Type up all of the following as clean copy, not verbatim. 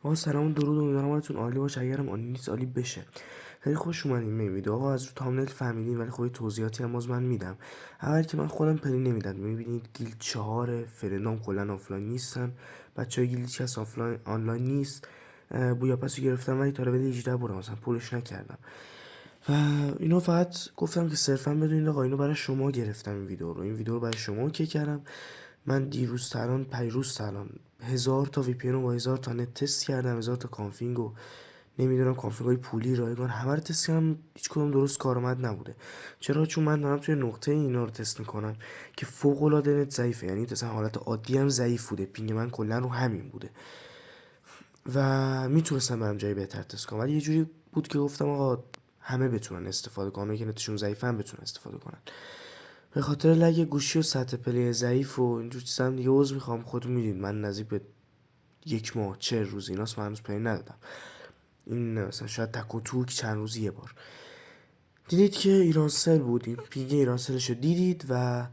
آقا سلام و درود، امیدوارم حالتون عالی باشه. اگرم عالی نیست عالی بشه. خیلی خوش اومدین به ویدیو. آقا از رو تامنیل فهمیدین، ولی خب توضیحاتی هم باز من میدم. اول که من خودم پلی نمیدم. میبینید گیلد 4 فرندام کلا آفلاین نیستن. بچهای گیلد هیچ کس آنلاین نیست. بویا پسو گرفتم ولی تا لول 18 بردم، مثلا پولش نکردم. و اینو فقط گفتم که صرفا بدونید آقا اینو برای شما گرفتم. این ویدیو رو برای شما اوکی کردم. من دیروز تران پیروز تران 1000 تا وی پی رو با 1000 تا نت تست کردم، 1000 تا کانفیگ و نمیدونم کانفیگ های پولی رایگان همه رو تست کردم، هیچ کدوم درست کارآمد نبوده. چرا؟ چون من دارم توی نقطه اینا رو تست میکنم که فوق العاده نت ضعیفه. یعنی مثلا حالت عادی هم ضعیف بوده، پینگ من کلا رو همین بوده و میتونستم برم جای بهتر تست کنم، ولی یه جوری بود که گفتم آقا همه بتونن استفاده کنن، که نتشون ضعیفه هم بتونن استفاده کنن. به خاطر لگ گوشی و سطح پلی ضعیف و اینجور چیزا هم دیگه عذر میخوام. خودتون میدید من نزدیک به 1 ماه 40 روز ایناست من هنوز پلی ندادم. این مثلا شاید تک و توک چند روزی یه بار دیدید که ایرانسل بود. این پینگ ایرانسلشو دیدید و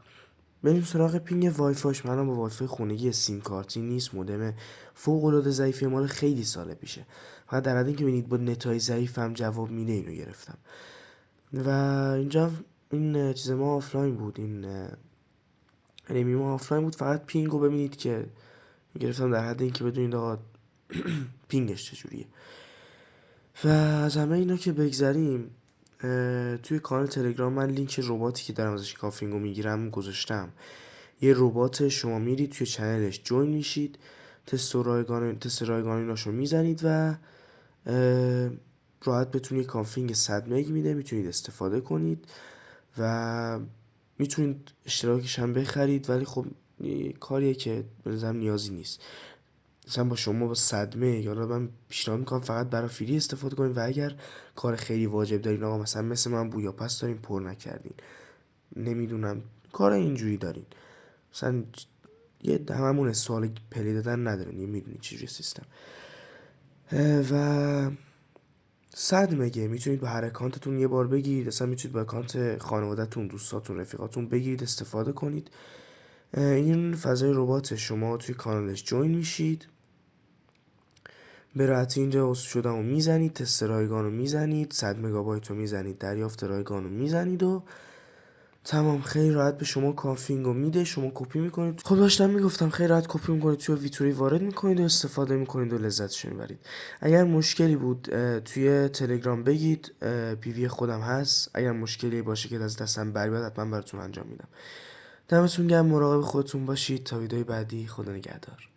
بریم سراغ پینگ وای فایش. منم با وای فای خونگی سیم کارتی نیست، مودم فوق العاده ضعیفی مال خیلی سال پیشه. فقط در حد اینکه ببینید با نتای ضعیفم جواب میده اینو گرفتم. و اینجا این چیز ما آفلاین بود، این انمی ما آفلاین بود. فقط پینگو ببینید که گرفتم در حد اینکه بدونید آقا پینگش چجوریه. و از همه اینا که بگذریم، توی کانال تلگرام من لینک رباتی که دارم ازش کافینگو میگیرم گذاشتم. یه ربات، شما میرید توی چنلش جوین میشید، تست رایگانیناشو میزنید و راحت بتونید کانفیگ 100 مگ میده، میتونید استفاده کنید و میتونید اشتراکش هم بخرید. ولی خب کاریه که به نظرم نیازی نیست. مثلا با شما با صدمه یا من پیشنهاد میکنم فقط برای فری استفاده کنید، و اگر کار خیلی واجب دارین، آقا مثلا مثل من بویا پس دارین پر نکردین، نمیدونم کار اینجوری دارین، مثلا یه هممون سوال پلی دادن ندارین، یه میدونین چجوری سیستم. و 100 مگه میتونید با هر اکانتتون یه بار بگیرید. اصلا میتونید با اکانت خانواده‌تون، دوستاتون، رفیقاتون بگیرید استفاده کنید. این فضای ربات، شما توی کانالش جوین میشید، به راحتی اینجا وصل شدم و میزنید، تست رایگان رو میزنید، 100 مگابایت رو میزنید، دریافت رایگان رو میزنید و تمام. خیلی راحت به شما کانفیگ رو میده، شما کپی میکنید. خب داشتم میگفتم خیلی راحت کپی میکنید توی ویتوری وارد میکنید و استفاده میکنید و لذتش میبرید. اگر مشکلی بود توی تلگرام بگید، پی وی خودم هست. اگر مشکلی باشه که از دستم بر بیاد حتما براتون انجام میدم. دمتون گرم، مراقب خودتون باشید. تا ویدیوی بعدی، خدا نگهدار.